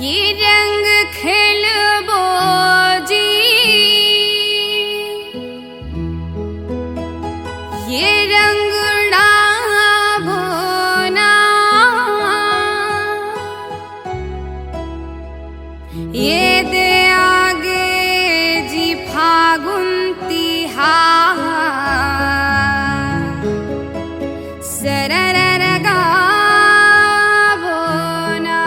ये रंग खेलबो जी, ये रंग डाबो ना, ये दे आगे जी फागुन तिहार सररर गाबो ना।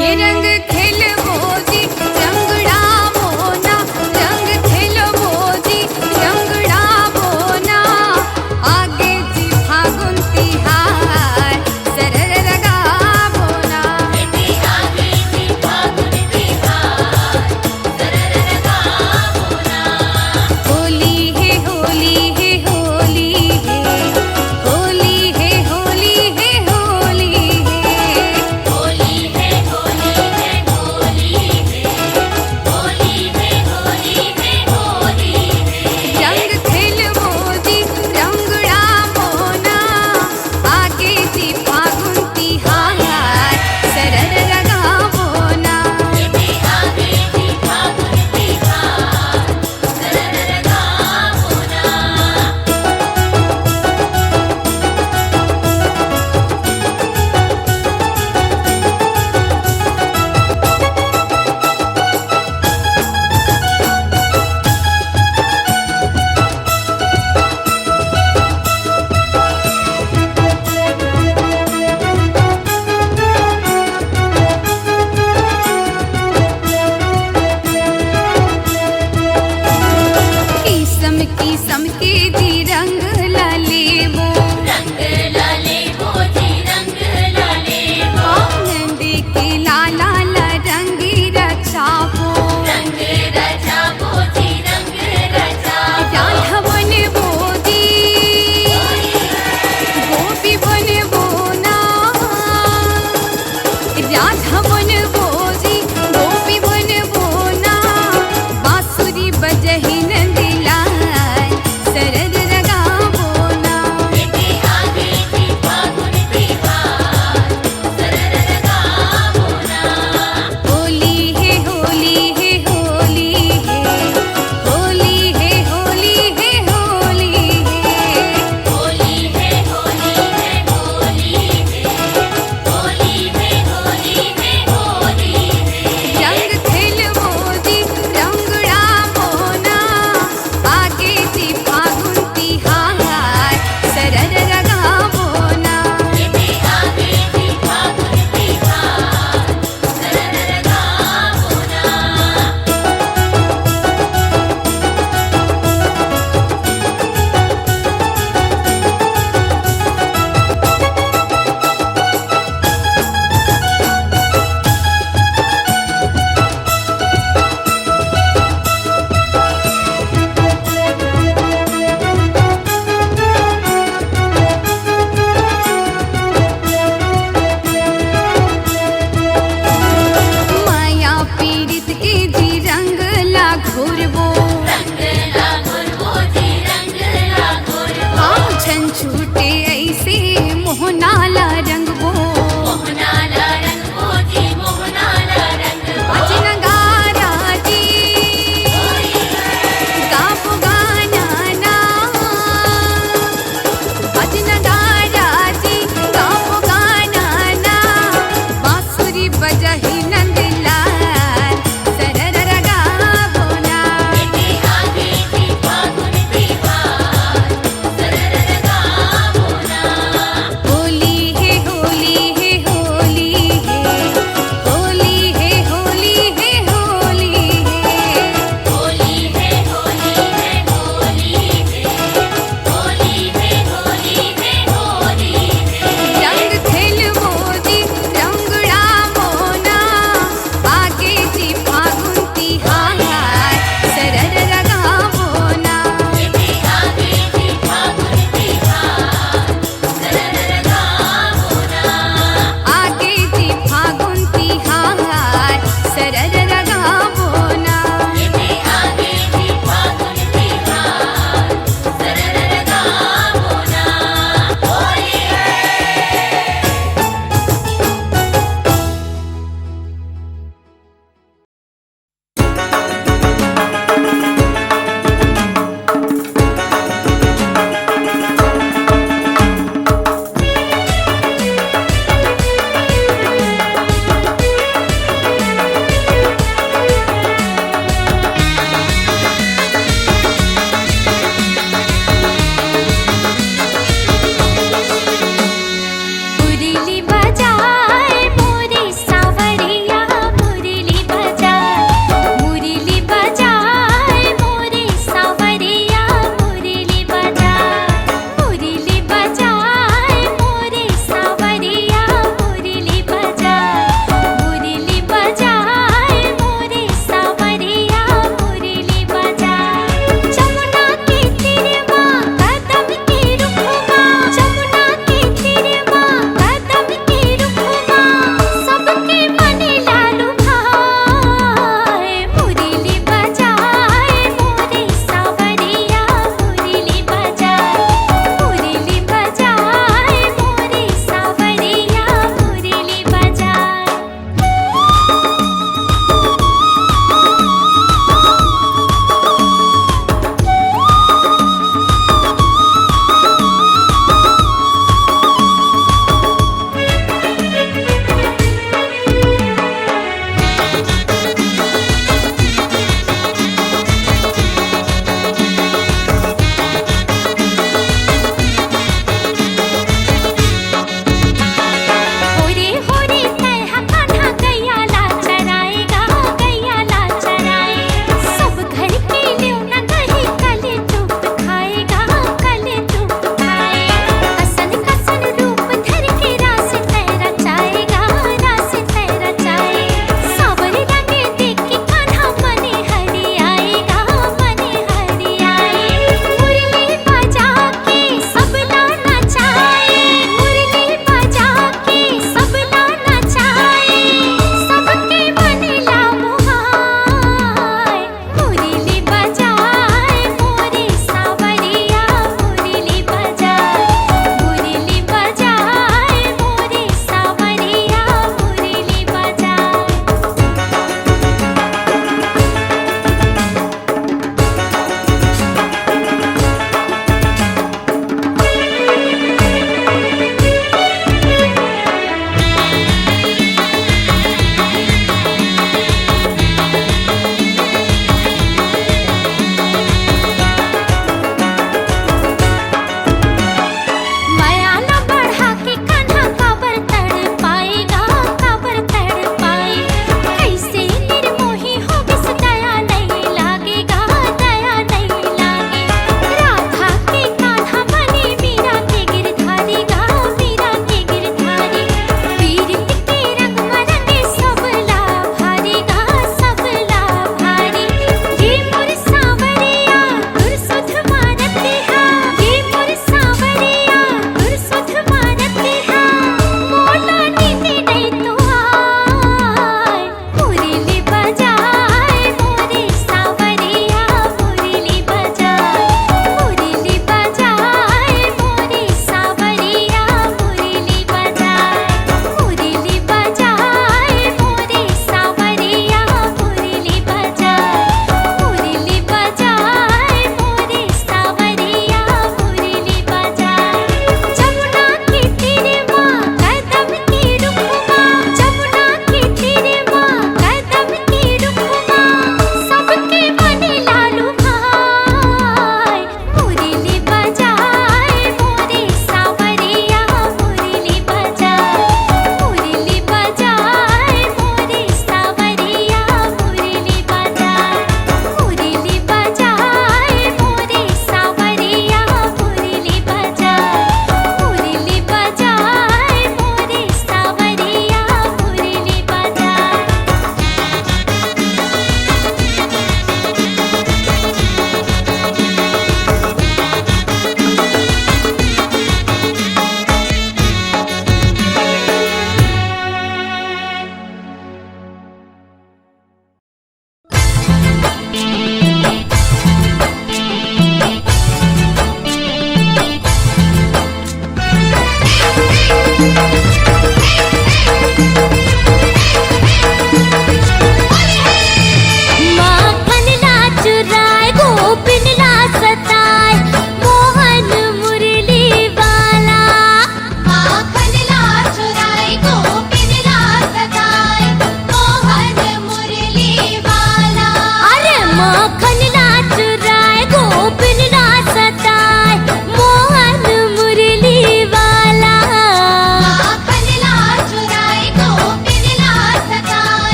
ये रंग खेलबो जी रंग डाबो ना, रंग खेलबो जी रंग डाबो ना, आगे जी फागुन तिहार सररर गाबो ना। आगे जी फागुन तिहार सररर गाबो ना। होली है होली है होली है, होली है होली है होली है, होली है होली है होली है, होली है होली है होली है। रंग खेलबो जी रंग डाबो ना, आगे जी फागुन तिहार सररर गाबो ना। आगे जी फागुन तिहार सररर गाबो ना। किसम के जी रंग ललेबो, रंग लाले वो जी रंग लाले वो, नंदी के लाला ला रंगी रचाबो, रंग रचा वो जी रंग रचा वो। राधा बनबो जी गोपी बनबो ना, राधा बनबो जी गोपी बनबो ना, बांसुरी बजहि नंदलाल सररर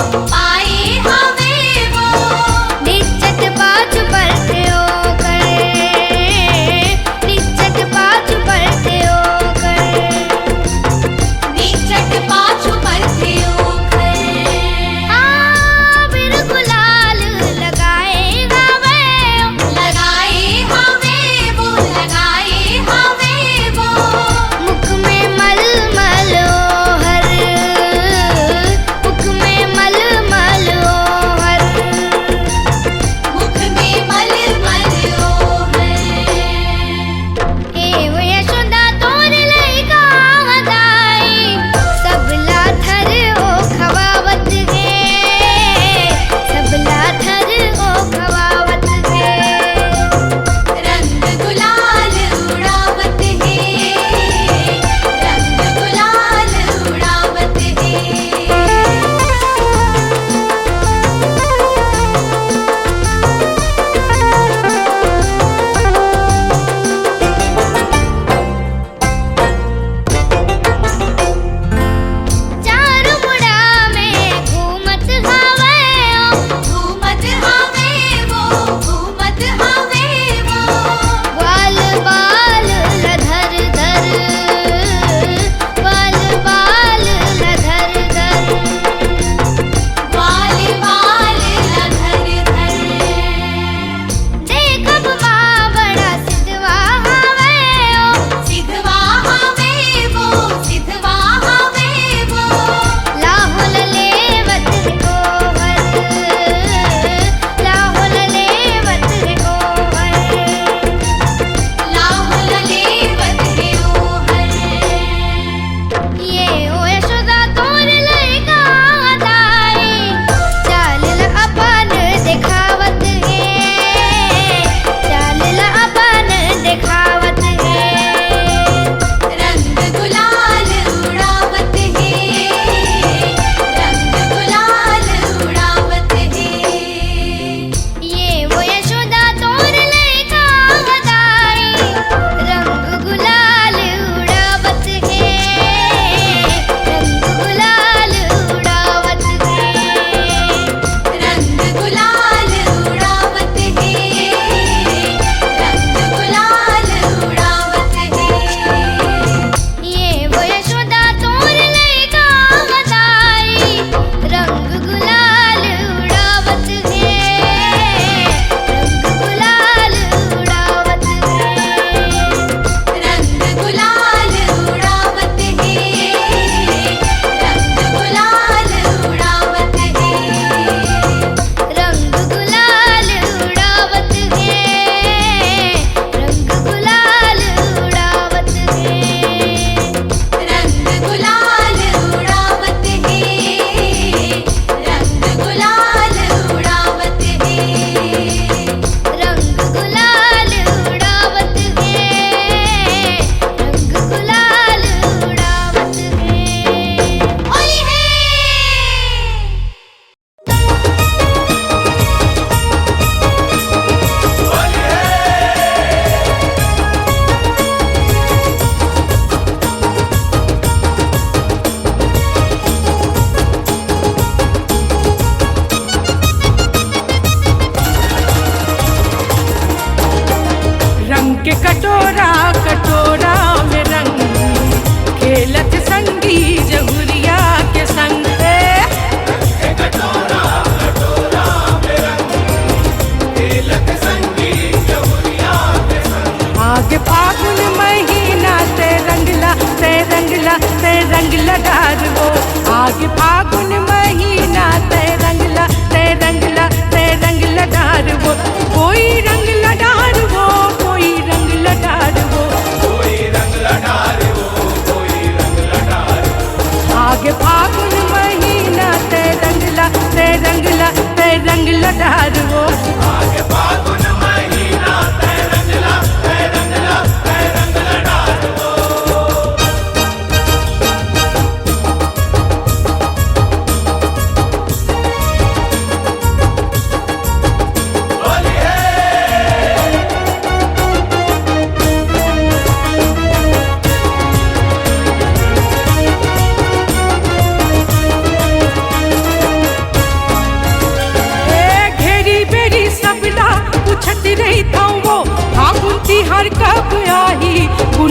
पाए हवे वो निश्चट पाछु बरते ओकर निश्चट पाछु बरते ओकर निचट पाछू बरथे ओकर बिर गुलाल लगाए गावे लगाए हवे वो लगाए हवे वो मुख में मलमल ओहर मुख में मलमल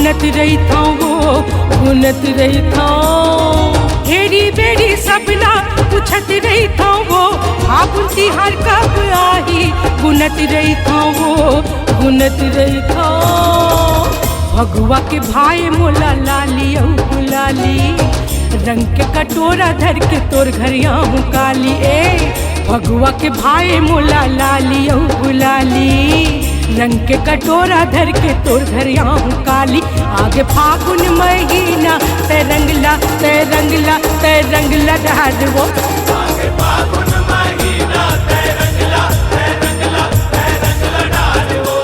गुनत रही था वो गुनत रही था हेरी बेरी सबला पूछत रही था वो फागुन तिहार कब आई गुनत रही था वो गुनत रही था भगुआ के भाई मोला लाली औ गुलाली रंग के कटोरा धर के तोर घरिया हूँ काली ए भगुआ के भाई मोला लाली औ गुलाली रंग के कटोरा धर के तोर घरिया हूँ काली आगे फागुन महीना ते रंगला डाल वो आगे फागुन महीना ते रंगला डाल वो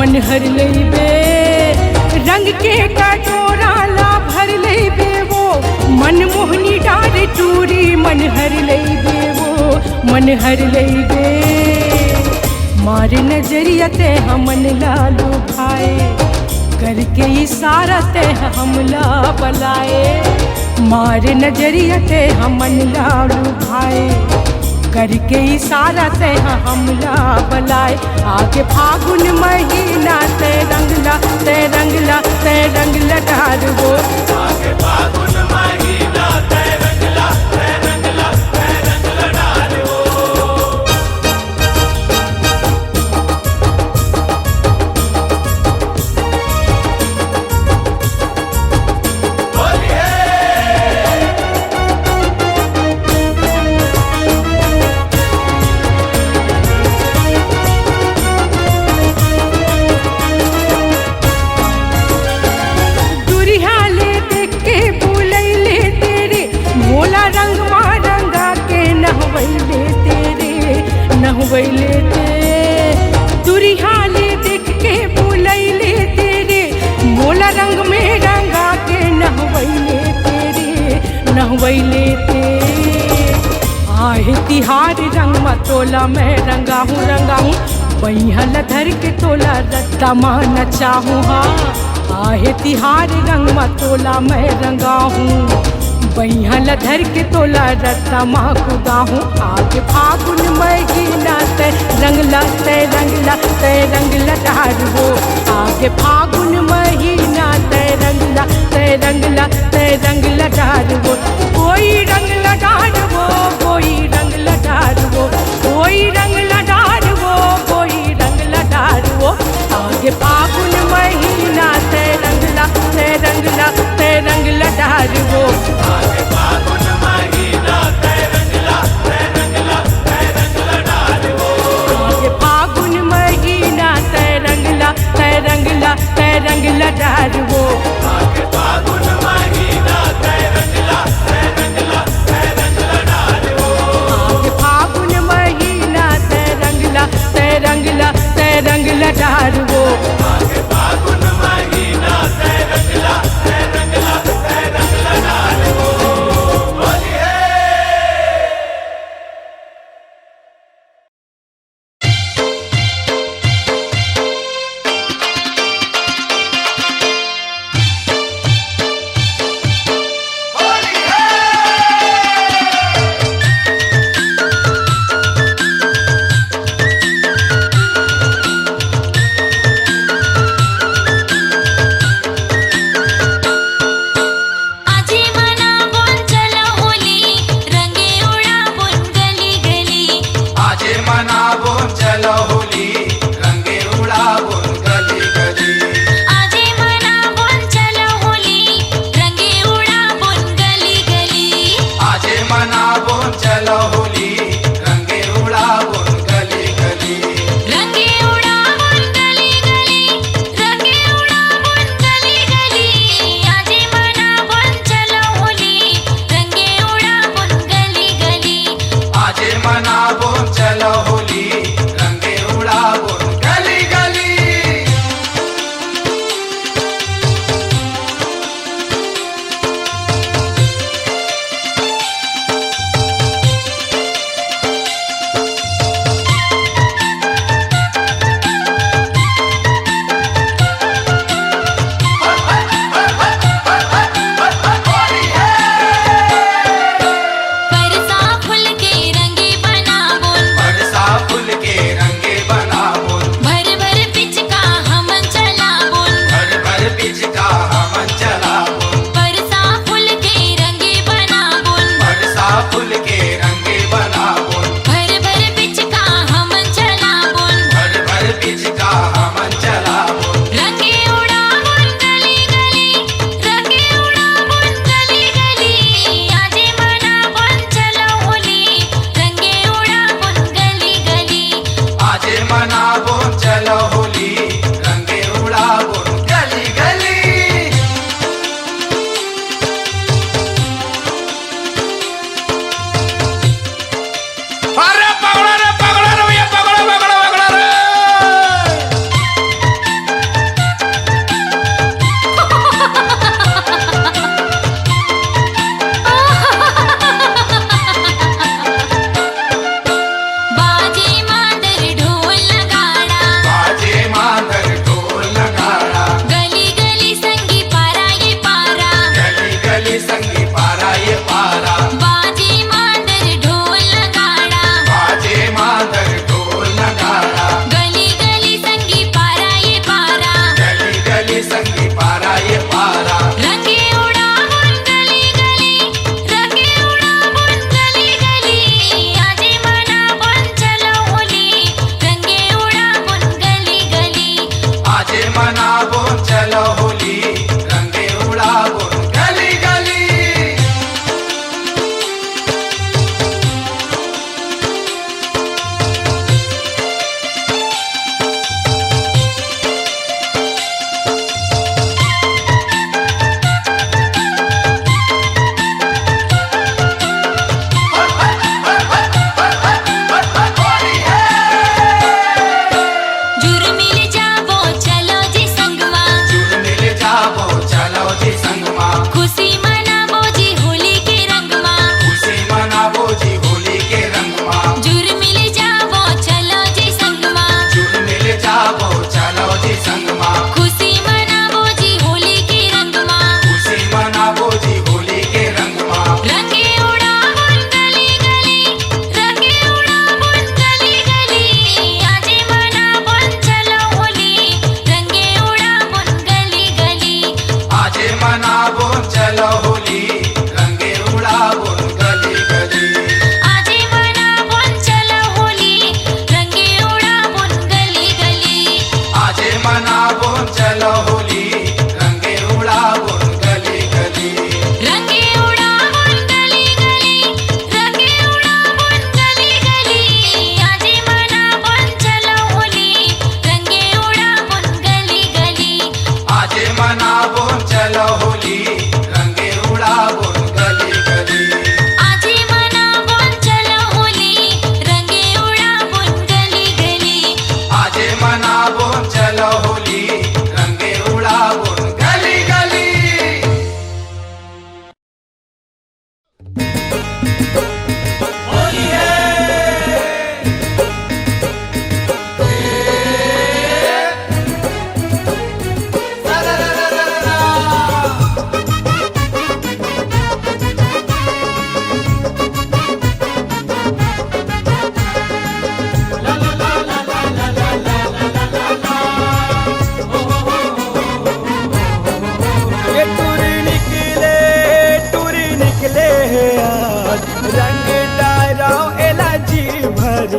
मन हर लईबे रंग के कटोरा ला भर लईबे वो मन मोहनी डार चूरी मन हर लईबे वो मन हर लईबे मार नजरिया ते हमन लालू भाई करके इशारा ते हमला बलाए मार नजरिया ते हमन लालू भाई करके इशारा से हमला बलाए आगे फागुन महीना ते रंगला डार वो आगे फागुन महीना ते रंगला डाल वो नहवैले ते दुरिहाले देख के बुलैले तेरे मोला रंग में रंगा के नहवैले ते आहे तिहार रंग मा तोला मैं रंगा हूँ बैहल धर के तोला रत्ता माँ नचाहूँ हाँ आहे तिहार रंग मा तोला मैं रंगा हूँ बैहल धर के तोला रत्ता माँ खुदा हूँ आगे फागुन महीना ते रंगला डार वो आगे फागुन महीना ते रंगला डार वो कोई रंगला डार वो कोई रंगला डार वो कोई रंगला डार वो कोई रंगला डार वो आगे फागुन महीना ते रंगला डार वो आगे फागुन महीना ते रंगला डाल वो आगे फागुन महीना ते रंगला डार वो आगे फागुन महीना ते रंगला डाल वो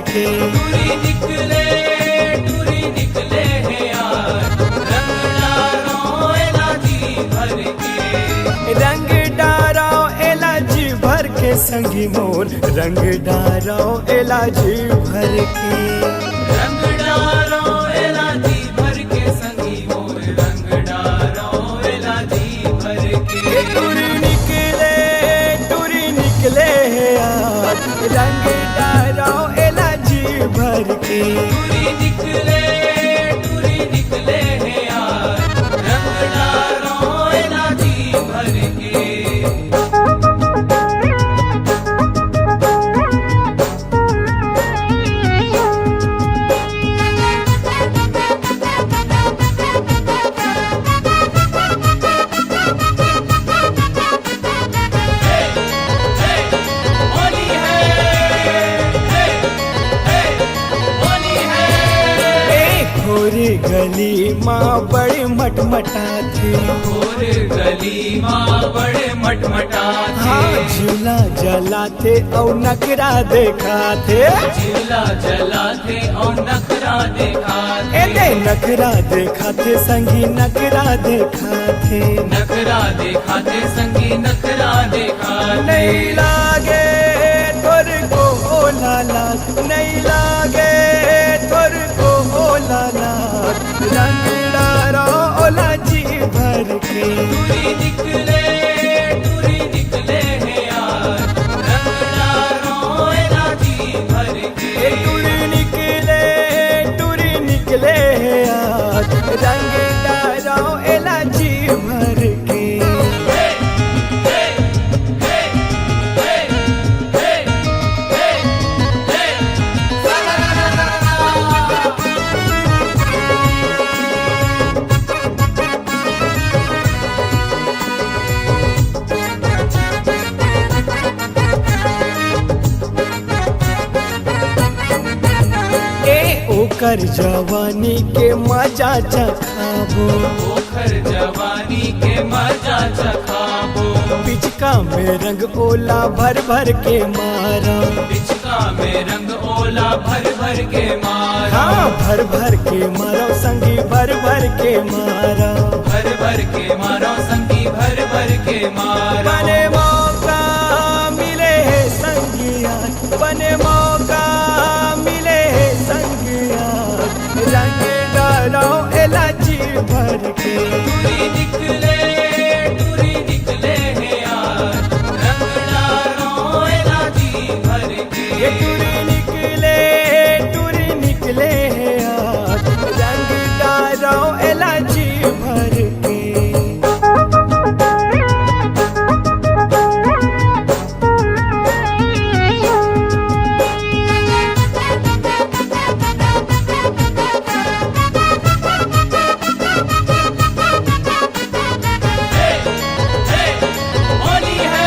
के। टूरी निकले हैं यार, रंग डारो एला जी भर के। रंग डारो एला जी भर के संगी मोर, रंग डारो एला जी भर के। रंग डारो एला जी भर के संगी मोर, रंग डारो एला जी भर के। टूरी निकले हैं यार, रंग डारो एला जी भर के। टूरी निकले हैं यार, रंग डारो एला जी भर के। होली है खोरी गली माँ बड़े मटमटा थे। और गली माँ बड़े मटमटा हाँ थे। झूला जलाते और नखरा देखा थे। झूला जलाते और नखरा देखा ए थे। दे नखरा देखा थे संगी नखरा देखा थे। नखरा देखा थे संगी नखरा देखा थे। नहीं लागे तोर को ओ लाला, नहीं लागे तोर को ओ लाला, रंग डारो ओला जी भर के। टूरी निकले हैं यार, रंग डारो एला जी भर के। टूरी निकले हैं यार, रंग डारो एला जी भर के। ओकर जवानी के मजा चखाबो, ओखर जवानी के मजा चखाबो। पिचका में रंग ओला भर भर के मारा। पिचका में रंग ओला भर भर के मारा। हाँ भर भर के मारो संगी भर भर के मारा। भर भर के मारो संगी भर भर के मारा। बने मौका मिले है संगिया, बने मौका मिले है संगिया, रंग डालो एला जी भर के। टूरी निकले हैं यार, रंग डारो एला जी भर के। ये टूरी निकले हैं यार, रंग डालो एला जी भर के। होली है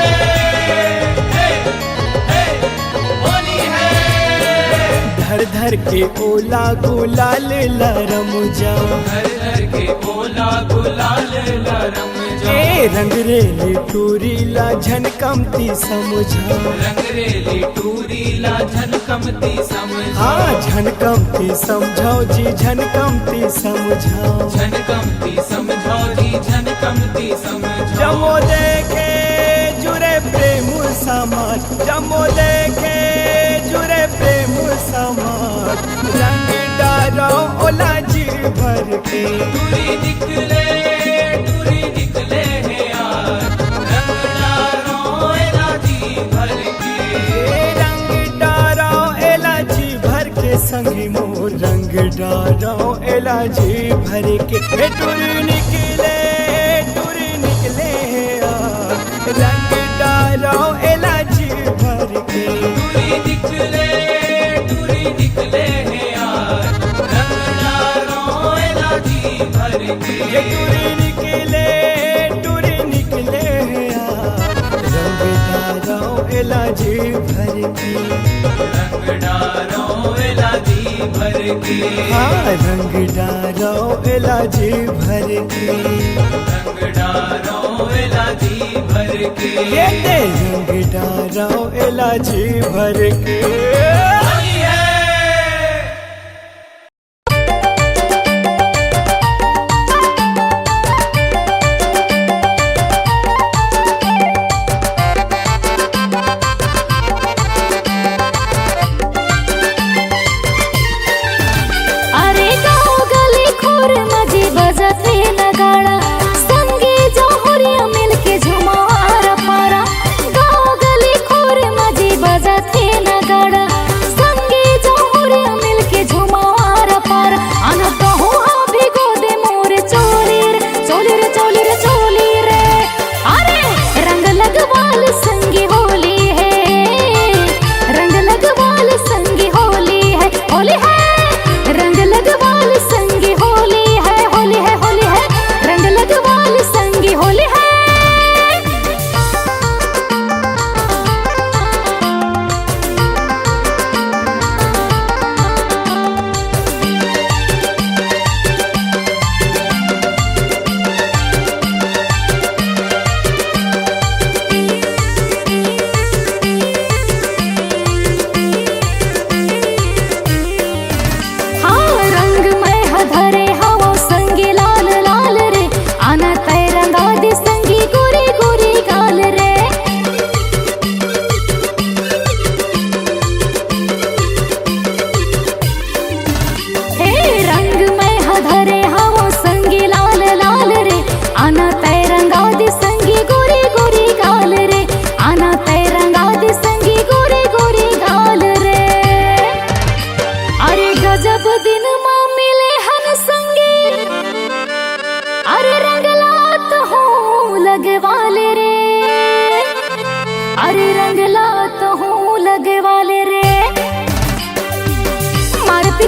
धर धर के ओला गुलाल लरम जाओ। घर घर के ओला गुलाल लरम ए जाओ। रंग रेली टूरी ला झनकमती समझा। रंग रेली टूरी ला झनकमती समझो। हाँ झनकमती समझाओ जी झनकमती समझाओ। झनकमती समझो जी झनकमती समझो। जमो देखे जुरे प्रेम समाज, जमो देखे जुरे प्रेम समाज, रंग डारो ओला जी भर के। टूरी निकले हैं यार, रंग डारो एला जी भर के। रंग डारो एला जी भर के संगी मोर, रंग डारो एला जी भर के। टूरी निकले यार, रंग डारो एला जी भर के। टूरी निकले हैं यार, रंग डारो एला जी भर के। ये टूरी निकले हैं यार, रंग डारो एला जी भर के। रंग डारो एला जी भर के। हाँ रंग डारो एला जी भर के। रंग डारो एला जी भर के। ये दे रंग डारो एला जी भर के। होली है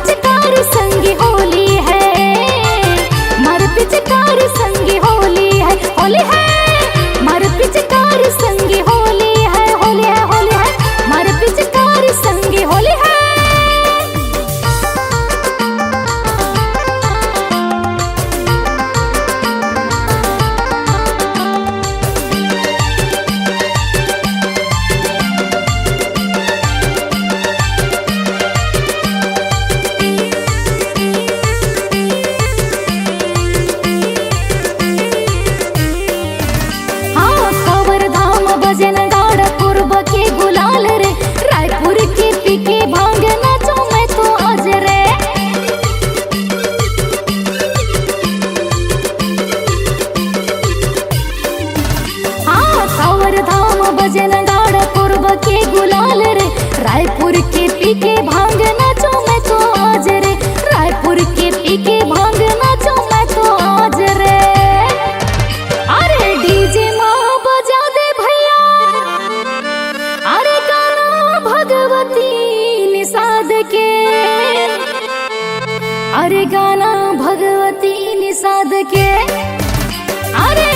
पिचकारी संगी होली है, मार पिचकारी संगी होली है, होली है, मार पिचकारी संगी होली है, होली है, होली है, मार पिचकारी संगी होली है। हाँ खबर धाम भजन गाड़ पूर्व के गुलाल रे, रायपुर के पीके भांग नाचो मैं तो आज रे। हाँ खबर धाम भजन गाड़ पूर्व के गुलाल रे, रायपुर के पीके भांग नाचो मैं तो आज रे, रायपुर के पीके भांग नाचो मैं तो आज रे। अरे डीजे माँ बजा दे भैया, अरे गाना भगवती निषाद के, अरे गाना भगवती निषाद के, अरे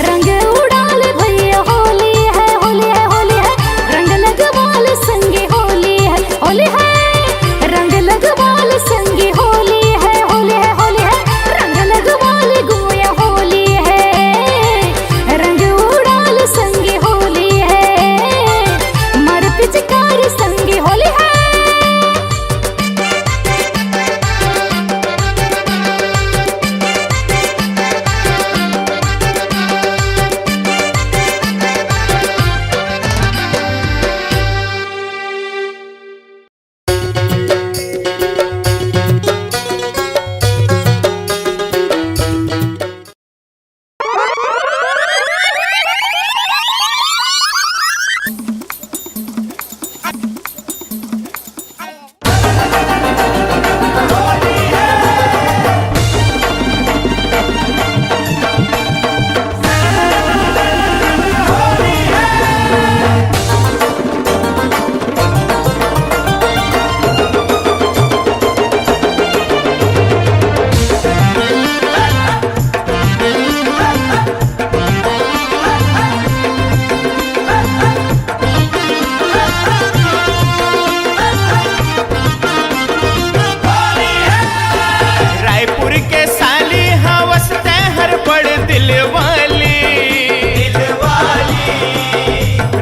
रंग उड़ाल भैया होली है, होली है, होली है, रंग लगवाल संगे होली है, होली है, रंग लगवाल संगे होली है, होली है, होली है, रंग लगवाल गोया होली है, रंग उड़ाल संगे होली है, मार पिचकारी संगे होली है। रायपुर के साली हवस हर बड़ दिल वाली,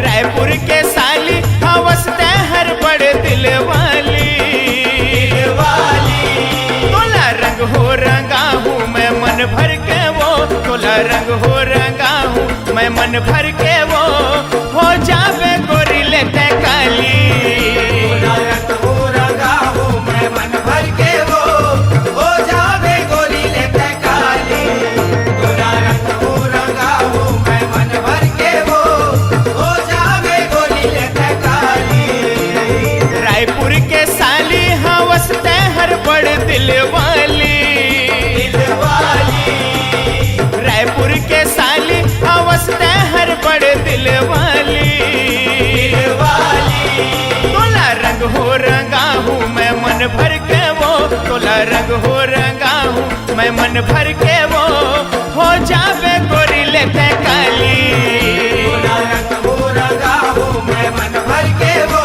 रायपुर के साली हवस हर बड़ दिल वाली, तोला रंग हो रंगा हूँ मैं मन भर के वो, तोला रंग हो रंगा हूँ मैं मन भर के वो, हो जावे गोरी लेते काली, तोला रंग हो रंगा हूँ मैं मन भर के वो, हो जावे गोरी लेते काली, तोला रंग हो रंगा हूँ मैं मन भर के वो, हो जावे गोरी लेते काली। रायपुर के साली हवस हर बड़ दिल वाली, रायपुर के साली हवस हर बड़ दिल वाली, तोला रंग हो रंगा हूँ मैं मन भर के वो, तोला रंग हो रंगा हूँ मैं मन भर के वो, हो जावे गोरी लेते काली, तोला रंग हो रंगा हूँ मैं मन भर के वो,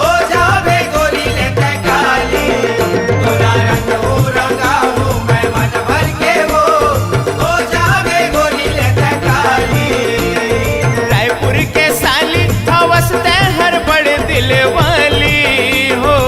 हो जावे गोरी लेते काली, तोला रंग हो रंगा हूँ मैं मन भर के वो, हो जावे गोरी लेते काली। रायपुर के साली हवस हर बड़ दिल वाली हो।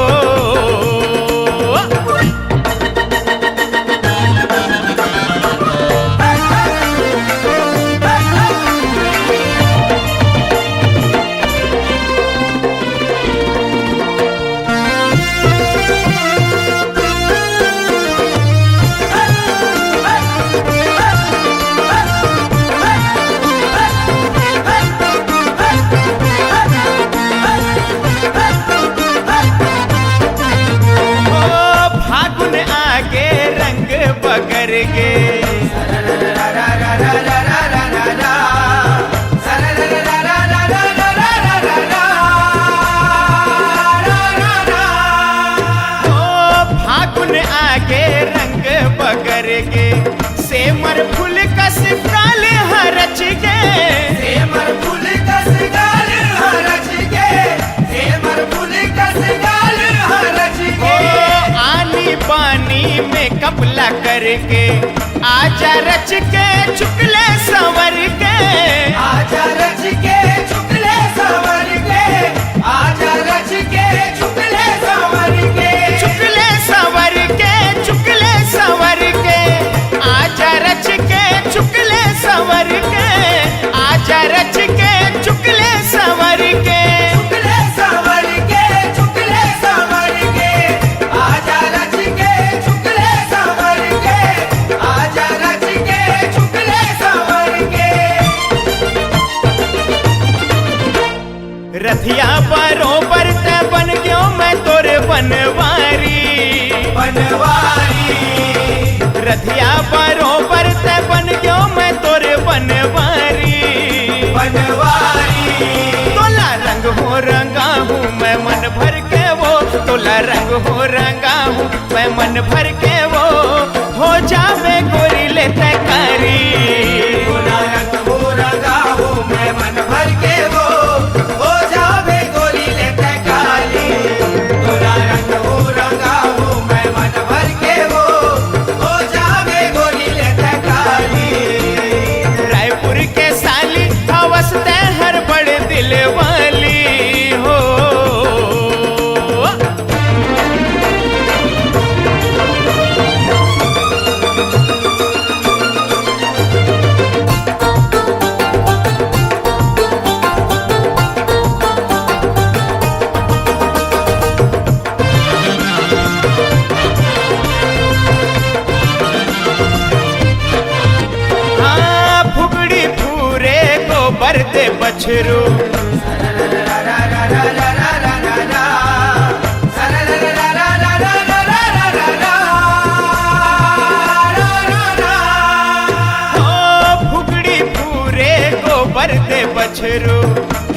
पानी में कपला करके आजा रच के चुकले संवर के आजा रच के चुकले संवर के आजा रच के चुकले संवर के चुकले संवर के चुकले संवर के आजा रच के चुकले संवर के आजा रच के चुकले संवर के चुकले संवर के चुकले संवर के आजा रच के चुकले संवर के आजा रच के चुकले संवर के रथिया बरोबर ते बन गयो मैं तोरे बनवारी बनवारी रथिया बरोबर ते बन गयो मैं तोरे बनवारी बनवारी तोला रंग हो रंगा हूँ मैं मन भर के वो तोला रंग हो रंगा हूँ मैं मन भर के वो हो जावे गोरी ले तैकारी तोला रंग हो रंगा हूँ मैं मन भर के वो हो जावे गोरी लेते काली तोला रंग हो रंगा हूँ मैं मन भर के वो हो जावे गोरी लेते काली रायपुर के साली हवसते हर बड़े दिल वाली हो हाँ फुगड़ी फूरे गोबर दे बछरू फुगड़ी फूरे गोबर दे बछरू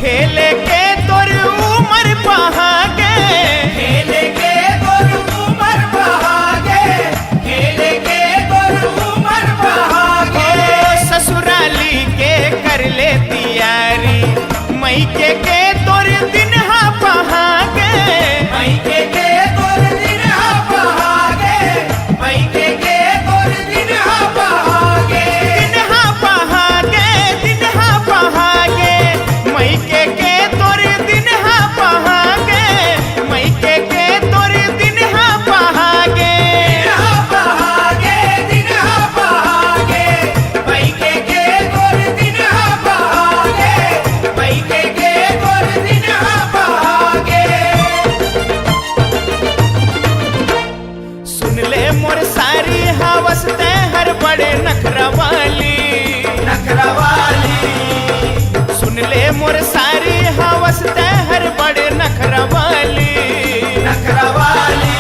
खेले के तोर उमर पहागे खेले के गोर उमर बहागे खेले के गोर उमर बहागे ससुराली के कर ले तैयारी मई के तोर दिन हा पहागे मैके के गोर दिन हा बहागे मैके के गोर दिन हा बहागे दिन हा पहागे दिन हा पहागे मई के तोर दिन हा पहागे मई के तोर दिन हा पहागे दिन हा बहागे दिन हा बहागे मैके के गोर दिन हा बहागे मैके के गोर दिन हा बहागे सुन ले मोर सारी हवसते हर बड़े नखरा वाली नखरवाली सुन ले मोर सारी हवसते हर बड़े नखरा वाली नखरवाली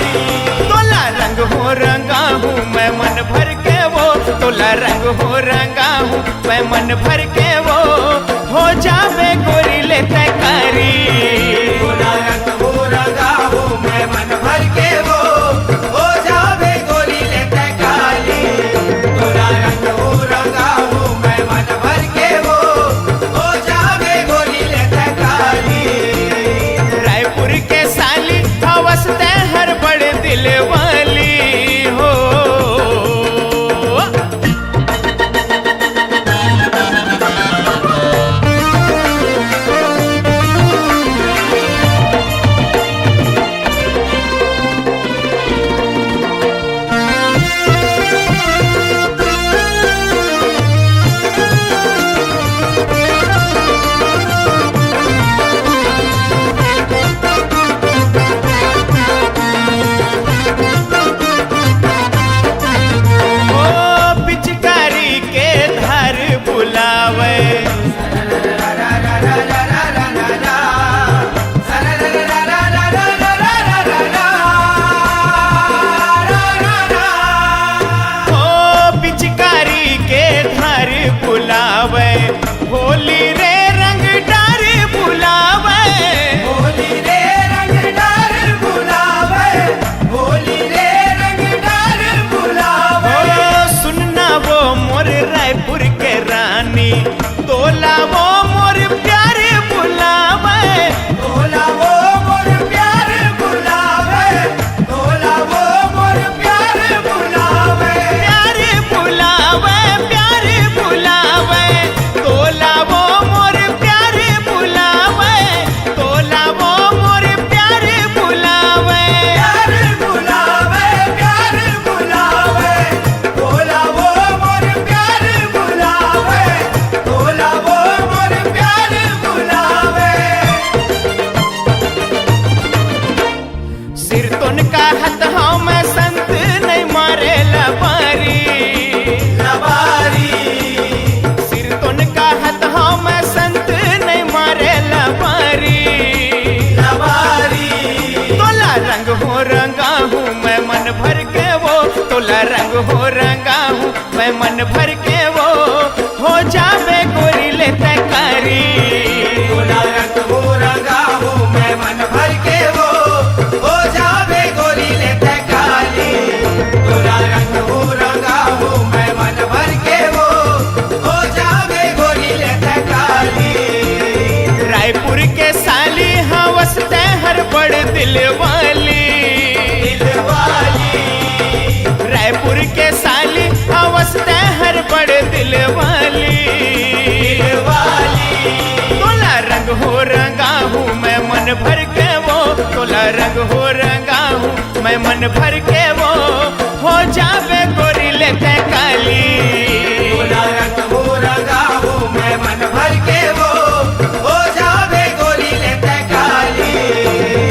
तोला रंग हो रंगा हूँ मैं मन भर के वो तोला रंग हो रंगा हूँ मैं मन भर के वो हो जावे गोरी ले तैकारी तोला रंग हो रंगा हूँ मैं मन भर के वो हो जावे गोरी लेते काली तोला रंग हो रंगा हूँ मैं मन भर के वो हो जावे गोरी लेते काली रायपुर के साली हवसते हर बड़े दिल वाली हो सिर तुन का हथ हाँ मैं संत नहीं मारे लबारी लबारी सिर तुन का हथ हाँ मैं संत नहीं मारे लबारी लबारी तोला रंग हो रंगा हूँ मैं मन भर के वो तोला रंग हो रंगा हूँ मैं मन भर के वो हो जावे गोरी ले तकारी तोला रंग हो रंगा हूँ मैं मन भर के वो हो जावे गोरी ले काली तोला रंग हो रंगा हूँ मैं मन भर के वो हो जावे गोरी ले काली रायपुर के साली हाँ वसते हर बड़ दिल वाली रायपुर के साली हाँ वसते हर बड़ दिल वाली तोला रंग हो रंगा हूँ मैं मन भर के वो तोला रंग हो रंगा हूँ मैं मन भर के वो हो जावे गोरी ले काली तोला रंग हो रंगा हूँ मैं मन भर के वो हो जावे गोरी ले काली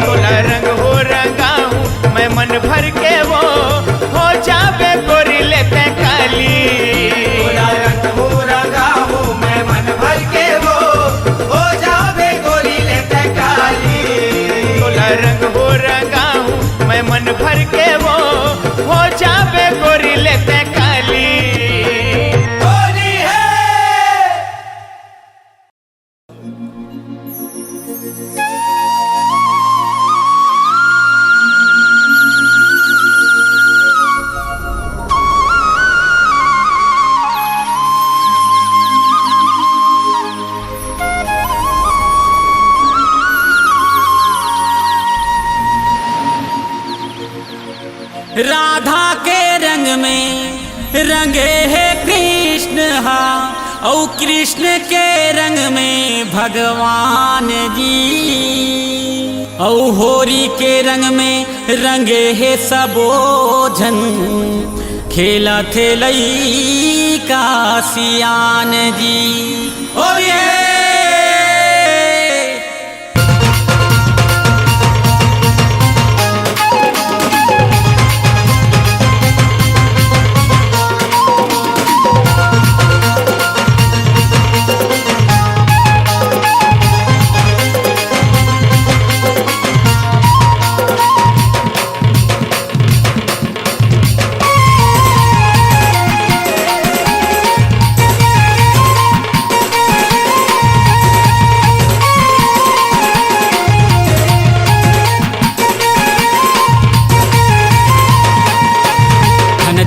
तोला रंग हो रंगा हूँ मैं मन भर के वो हो जावे गोरी ले काली तोला रंग हो रंगा हूँ मैं मन भर के वो हो जावे गोरी ले काली तोला रंग हो रंगा हूँ मैं मन भर के वो हो जावे गोरी ले काली होली है राधा के रंग में रंगे है कृष्ण हा और कृष्ण के रंग में भगवान जी और होरी के रंग में रंगे है सबो जन खेला थे लई का सियान जी और ये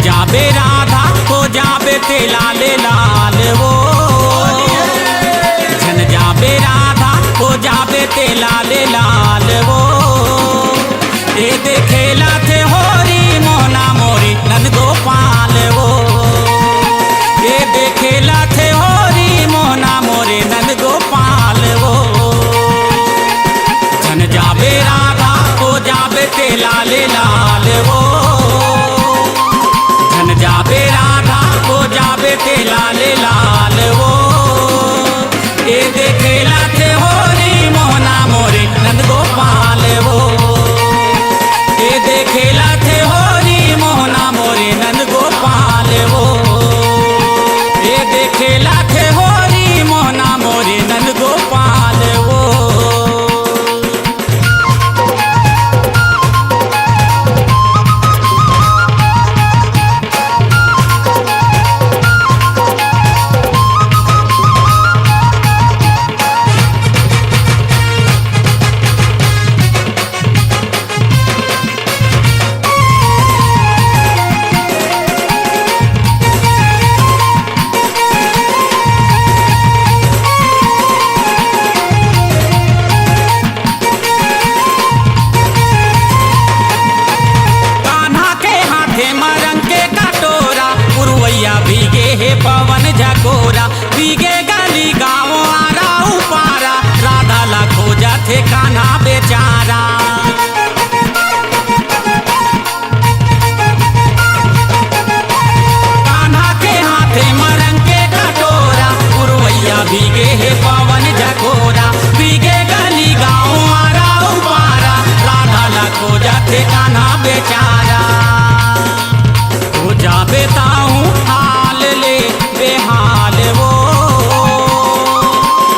जाबे राधा को जाबे ते लाल लाल वो झन जाबे राधा को जाबे ते लाल लाल वो ये देखेला थे होरी मोना मोरी नंद गोपाल वो ये देखेला थे होरी मोना मोरी नंद गोपाल वो झन जाबे राधा को जाबे ते लाल लाल वो जाबे राधा को जाबे ते लाल लाल वो ये देखेला थे होरी मोहना मोरे नंद गोपाल वो ये देखेला थे होरी मोहना मोरे नंद गोपाल वो ये देखेला थे होरी मोहना मोरे नंद गोपाल वो कान्हा बेचारा हो जावे ताहूँ हाल ले बेहाल वो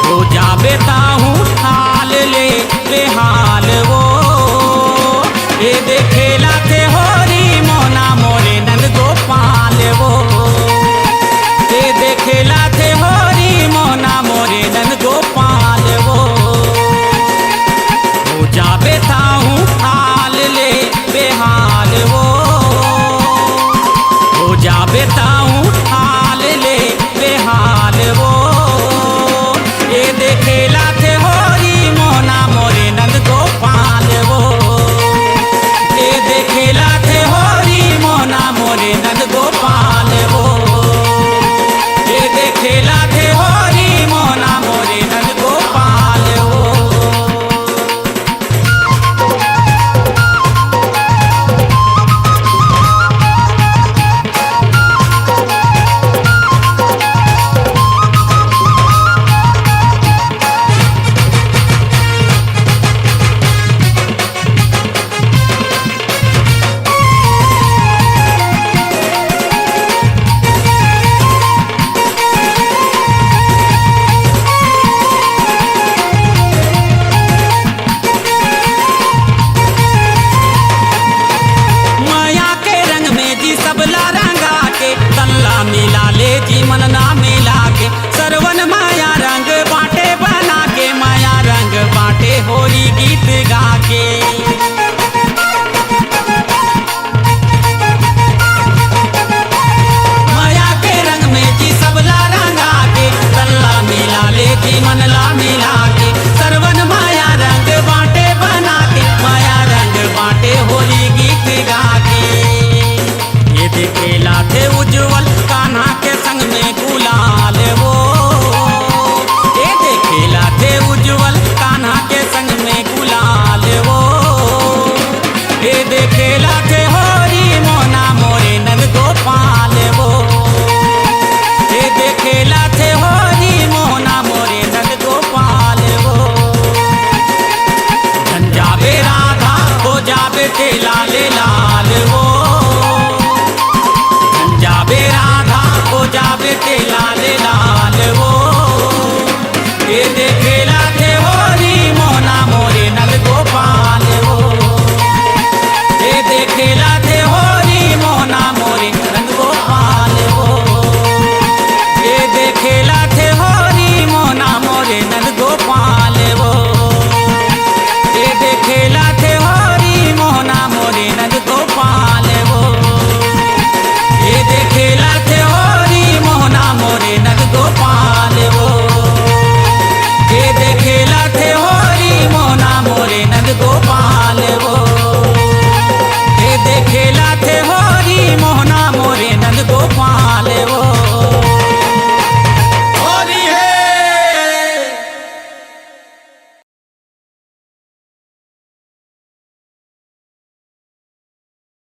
हो जावे ताहूँ हाल ले बेहाल वो ये देखेला थे होरी मोना मोरे नंद गोपाल वो ये देखेला थे होरी मोना मोरे नंद गोपाल वो हो जावे ताहूँ हाल ले बेहाल वो हो जावे ताहूँ हाल ले बेहाल वो ये देखेला थे होरी मोना मोरे नंद गोपाल वो ये देखेला थे होरी मोना मोरे नंद गोपाल वो ये देखेला थे होरी मोना मोरे नंद गोपाल वो माया के रंग में जी सबला रंगा के तल्ला मिला ले जी मन ना मिला के सरवन माया रंग बाटे बना के माया रंग बाटे होली गीत गा के माया के रंग में जी सबला रंगा के तल्ला मिला ले जी मन ला मिला के सरवन माया रंग बाटे बना के माया रंग बाटे होली गीत गा के ये देखेला थे उज्जवल कान्हा के संग में गुलाल वो ये देखेला थे उज्जवल कान्हा के संग में गुलाल वो ये देखेला थे होरी मोना मोरे नंद गोपाल वो ये देखेला थे होरी मोना मोरे नंद गोपाल वो धन जावे राधा हो जावे ते लाल